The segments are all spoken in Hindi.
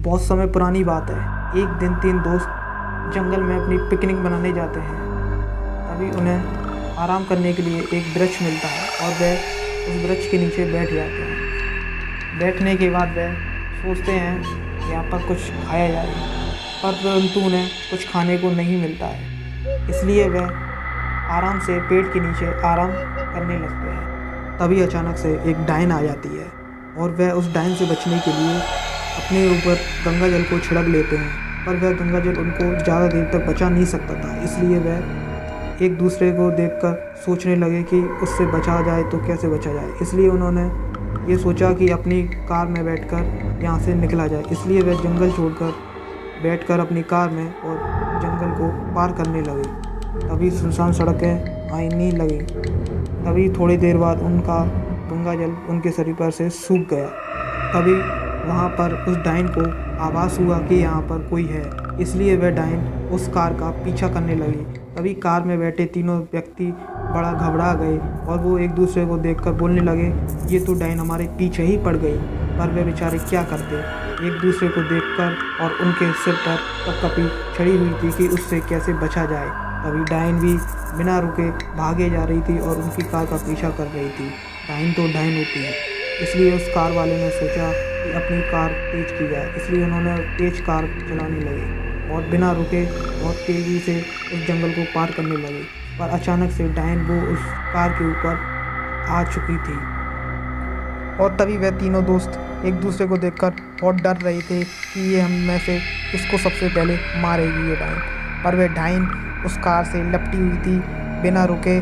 बहुत समय पुरानी बात है। एक दिन 3 दोस्त जंगल में अपनी पिकनिक मनाने जाते हैं। तभी उन्हें आराम करने के लिए एक वृक्ष मिलता है और वह उस वृक्ष के नीचे बैठ जाते हैं। बैठने के बाद वह सोचते हैं कि यहाँ पर कुछ खाया जाए, परंतु उन्हें कुछ खाने को नहीं मिलता है। इसलिए वह आराम से पेड़ के नीचे आराम करने लगते हैं। तभी अचानक से एक डायन आ जाती है और वह उस डायन से बचने के लिए अपने ऊपर गंगा जल को छिड़क लेते हैं, पर वह गंगा जल उनको ज़्यादा देर तक बचा नहीं सकता था। इसलिए वह एक दूसरे को देखकर सोचने लगे कि उससे बचा जाए तो कैसे बचा जाए। इसलिए उन्होंने ये सोचा कि अपनी कार में बैठकर यहाँ से निकला जाए। इसलिए वह जंगल छोड़कर बैठकर अपनी कार में और जंगल को पार करने लगे। तभी सुनसान सड़कें आने लगी। तभी थोड़ी देर बाद उनका गंगा जल उनके शरीर पर से सूख गया। तभी वहाँ पर उस डायन को आभास हुआ कि यहाँ पर कोई है। इसलिए वह डायन उस कार का पीछा करने लगी। तभी कार में बैठे तीनों व्यक्ति बड़ा घबरा गए और वो एक दूसरे को देखकर बोलने लगे, ये तो डायन हमारे पीछे ही पड़ गई। पर वे बेचारे क्या करते, एक दूसरे को देखकर, और उनके सिर पर कपकपी चढ़ी हुई थी कि उससे कैसे बचा जाए। तभी डायन भी बिना रुके भागे जा रही थी और उनकी कार का पीछा कर रही थी। डायन तो डायन होती है। इसलिए उस कार वाले ने सोचा कि अपनी कार तेज़ की जाए। इसलिए उन्होंने तेज़ कार चलाने लगे और बिना रुके बहुत तेज़ी से उस जंगल को पार करने लगे। पर अचानक से डायन वो उस कार के ऊपर आ चुकी थी और तभी वह तीनों दोस्त एक दूसरे को देखकर बहुत डर रहे थे कि ये हम में से किसको सबसे पहले मारेगी ये डायन। पर वह डायन उस कार से लपटी हुई थी। बिना रुके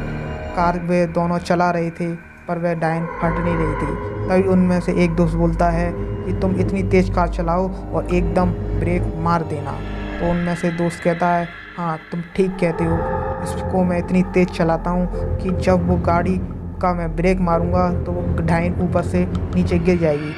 कार वे दोनों चला रहे थे, पर वह डायन हट नहीं रही थी। तभी उनमें से एक दोस्त बोलता है कि तुम इतनी तेज़ कार चलाओ और एकदम ब्रेक मार देना। तो उनमें से दोस्त कहता है, हाँ तुम ठीक कहते हो, इसको मैं इतनी तेज़ चलाता हूँ कि जब वो गाड़ी का मैं ब्रेक मारूंगा तो वो डायन ऊपर से नीचे गिर जाएगी।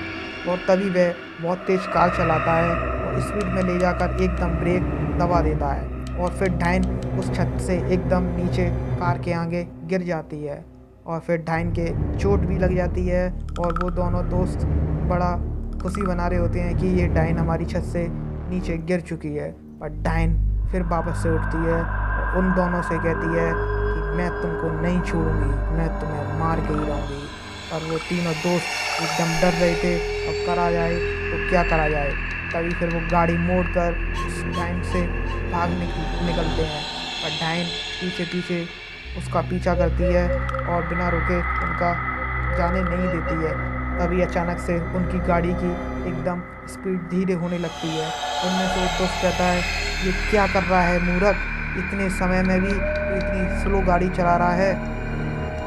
और तभी वह बहुत तेज़ कार चलाता है और स्पीड में ले जाकर एकदम ब्रेक दबा देता है और फिर डायन उस छत से एकदम नीचे कार के आगे गिर जाती है और फिर डायन के चोट भी लग जाती है। और वो दोनों दोस्त बड़ा खुशी मना रहे होते हैं कि ये डायन हमारी छत से नीचे गिर चुकी है। पर डायन फिर वापस से उठती है और उन दोनों से कहती है कि मैं तुमको नहीं छोड़ूंगी, मैं तुम्हें मार के ही रहूँगी। और वो तीनों दोस्त एकदम डर रहे थे, अब करा जाए तो क्या करा जाए। तभी फिर वो गाड़ी मोड़कर उस डायन से भाग निकलते हैं। पर डायन पीछे पीछे उसका पीछा करती है और बिना रुके उनका जाने नहीं देती है। तभी अचानक से उनकी गाड़ी की एकदम स्पीड धीरे होने लगती है। उनमें से एक दोस्त कहता है, ये क्या कर रहा है मूर्ख, इतने समय में भी इतनी स्लो गाड़ी चला रहा है।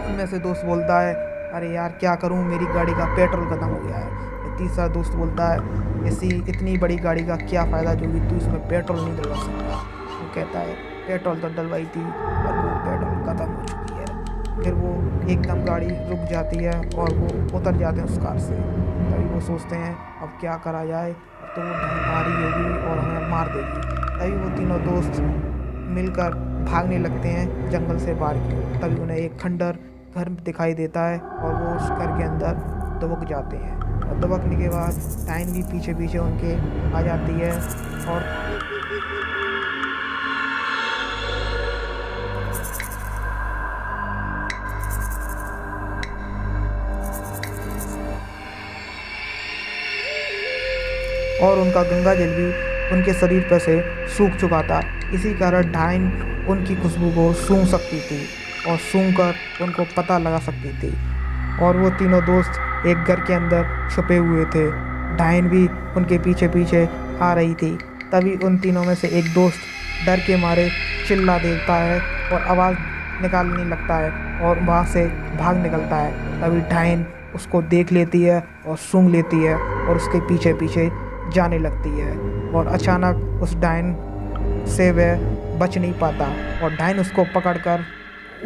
उनमें से दोस्त बोलता है, अरे यार क्या करूं, मेरी गाड़ी का पेट्रोल ख़त्म हो गया है। तीसरा दोस्त बोलता है, ऐसी इतनी बड़ी गाड़ी का क्या फ़ायदा जो कि तू इसमें पेट्रोल नहीं डलवा सकता। वो कहता है, पेट्रोल तो डलवाई थी और वो पेट्रोल ख़त्म हो चुकी है। फिर वो एकदम गाड़ी रुक जाती है और वो उतर जाते हैं उस कार से। तभी वो सोचते हैं अब क्या करा जाए, अब तो वो डायन आ रही होगी और हमें मार देगी। तभी वो तीनों दोस्त मिलकर भागने लगते हैं जंगल से बाहर की ओर। तभी उन्हें एक खंडर घर दिखाई देता है और वो उस घर के अंदर दबक जाते हैं। और दबकने के बाद डायन भी पीछे पीछे उनके आ जाती है और उनका गंगा जल भी उनके शरीर पर से सूख चुका था। इसी कारण डायन उनकी खुशबू को सूंघ सकती थी और सूंघकर उनको पता लगा सकती थी। और वो तीनों दोस्त एक घर के अंदर छुपे हुए थे। डायन भी उनके पीछे पीछे आ रही थी। तभी उन तीनों में से एक दोस्त डर के मारे चिल्ला देता है और आवाज़ निकालने लगता है और वहाँ से भाग निकलता है। तभी डायन उसको देख लेती है और सूंघ लेती है और उसके पीछे पीछे जाने लगती है। और अचानक उस डायन से वह बच नहीं पाता और डायन उसको पकड़कर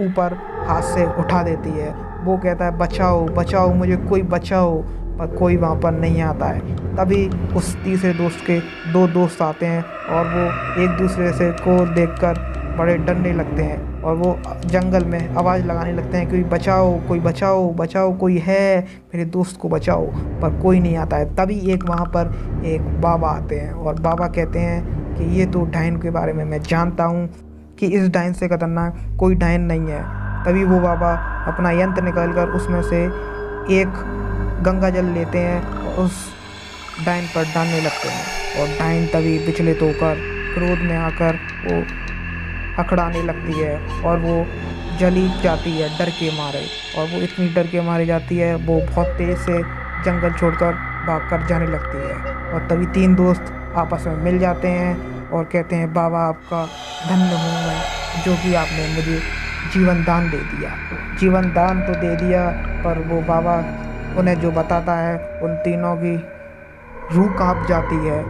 ऊपर हाथ से उठा देती है। वो कहता है, बचाओ बचाओ मुझे, कोई बचाओ, पर कोई वहाँ पर नहीं आता है। तभी उस तीसरे दोस्त के 2 दोस्त आते हैं और वो एक दूसरे से को देखकर बड़े डरने लगते हैं और वो जंगल में आवाज़ लगाने लगते हैं, कोई बचाओ, कोई बचाओ, बचाओ, कोई है, मेरे दोस्त को बचाओ। पर कोई नहीं आता है। तभी एक वहाँ पर एक बाबा आते हैं और बाबा कहते हैं कि ये तो डायन के बारे में मैं जानता हूँ कि इस डायन से खतरनाक कोई डायन नहीं है। तभी वो बाबा अपना यंत्र निकाल कर उसमें से एक गंगा जल लेते हैं और उस डायन पर डालने लगते हैं और डायन तभी विचलित होकर क्रोध में आकर वो अकड़ाने लगती है और वो जली जाती है डर के मारे। और वो इतनी डर के मारे जाती है, वो बहुत तेज़ से जंगल छोड़कर भागकर जाने लगती है। और तभी 3 दोस्त आपस में मिल जाते हैं और कहते हैं, बाबा आपका धन्य हूँ मैं, जो कि आपने मुझे जीवन दान दे दिया। जीवन दान तो दे दिया, पर वो बाबा उन्हें जो बताता है उन तीनों की रूह कांप जाती है।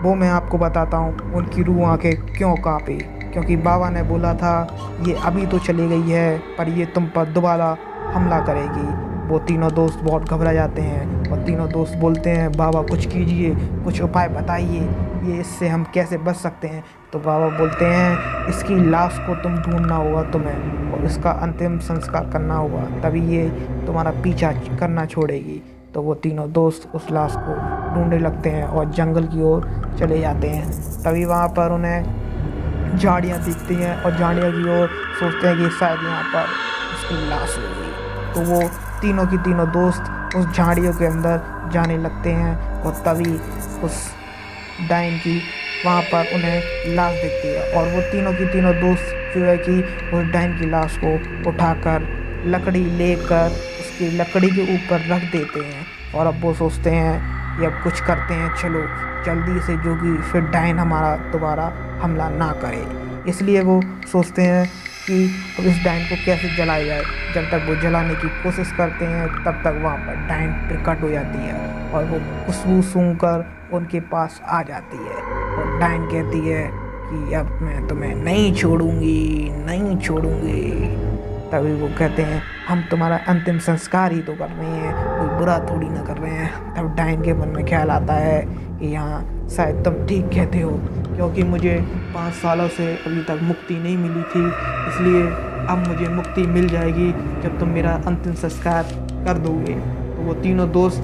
वो मैं आपको बताता हूँ उनकी रूह आके क्यों कांपी। क्योंकि बाबा ने बोला था ये अभी तो चली गई है, पर ये तुम पर दोबारा हमला करेगी। वो तीनों दोस्त बहुत घबरा जाते हैं और तीनों दोस्त बोलते हैं, बाबा कुछ कीजिए, कुछ उपाय बताइए, ये इससे हम कैसे बच सकते हैं। तो बाबा बोलते हैं, इसकी लाश को तुम ढूंढना होगा तुम्हें और इसका अंतिम संस्कार करना होगा, तभी ये तुम्हारा पीछा करना छोड़ेगी। तो वो तीनों दोस्त उस लाश को ढूंढने लगते हैं और जंगल की ओर चले जाते हैं। तभी वहाँ पर उन्हें झाड़ियाँ दिखती हैं और झाड़ियों की ओर सोचते हैं कि शायद यहाँ पर उसकी लाश होगी। तो वो तीनों की तीनों दोस्त उस झाड़ियों के अंदर जाने लगते हैं और तभी उस डायन की वहाँ पर उन्हें लाश दिखती है और वो तीनों की तीनों दोस्त जो है कि उस डायन की लाश को उठाकर लकड़ी लेकर उसकी लकड़ी के ऊपर रख देते हैं। और अब वो सोचते हैं कि अब कुछ करते हैं, चलो जल्दी से, जो कि फिर डायन हमारा दोबारा हमला ना करे। इसलिए वो सोचते हैं कि अब इस डायन को कैसे जलाया जाए। जब तक वो जलाने की कोशिश करते हैं तब तक वहाँ पर डायन प्रकट हो जाती है और वो खुशबू सूंघकर उनके पास आ जाती है और डायन कहती है कि अब मैं तुम्हें नहीं छोड़ूंगी, नहीं छोड़ूंगी। तभी वो कहते हैं, हम तुम्हारा अंतिम संस्कार ही तो कर रहे हैं, कोई बुरा थोड़ी ना कर रहे हैं। तब डायन के मन में ख्याल आता है कि हाँ शायद तुम ठीक कहते हो, क्योंकि मुझे 5 सालों से अभी तक मुक्ति नहीं मिली थी, इसलिए अब मुझे मुक्ति मिल जाएगी जब तुम मेरा अंतिम संस्कार कर दोगे। तो वो तीनों दोस्त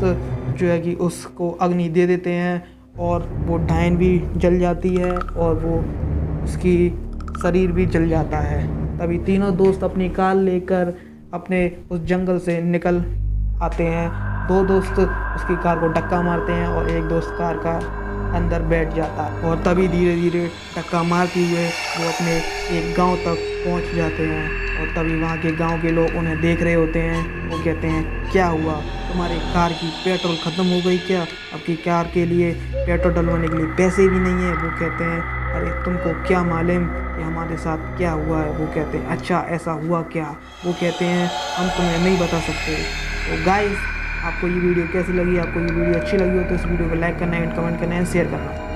जो है कि उसको अग्नि दे देते हैं और वो डायन भी जल जाती है और वो उसकी शरीर भी जल जाता है। तभी तीनों दोस्त अपनी कार लेकर अपने उस जंगल से निकल आते हैं। 2 दोस्त उसकी कार को धक्का मारते हैं और एक दोस्त कार का अंदर बैठ जाता है और तभी धीरे धीरे धक्का मारते हुए वो अपने एक गांव तक पहुंच जाते हैं। और तभी वहाँ के गांव के लोग उन्हें देख रहे होते हैं। वो कहते हैं, क्या हुआ, तुम्हारे कार की पेट्रोल ख़त्म हो गई क्या? आपकी कार के लिए पेट्रोल डलवाने के लिए पैसे भी नहीं है। वो कहते हैं, अरे तुमको क्या मालूम कि हमारे साथ क्या हुआ है? वो कहते हैं, अच्छा ऐसा हुआ क्या? वो कहते हैं, हम तुम्हें नहीं बता सकते। तो गाइस, आपको ये वीडियो कैसी लगी? आपको ये वीडियो अच्छी लगी हो तो इस वीडियो को लाइक करना, कमेंट करना एंड शेयर करना।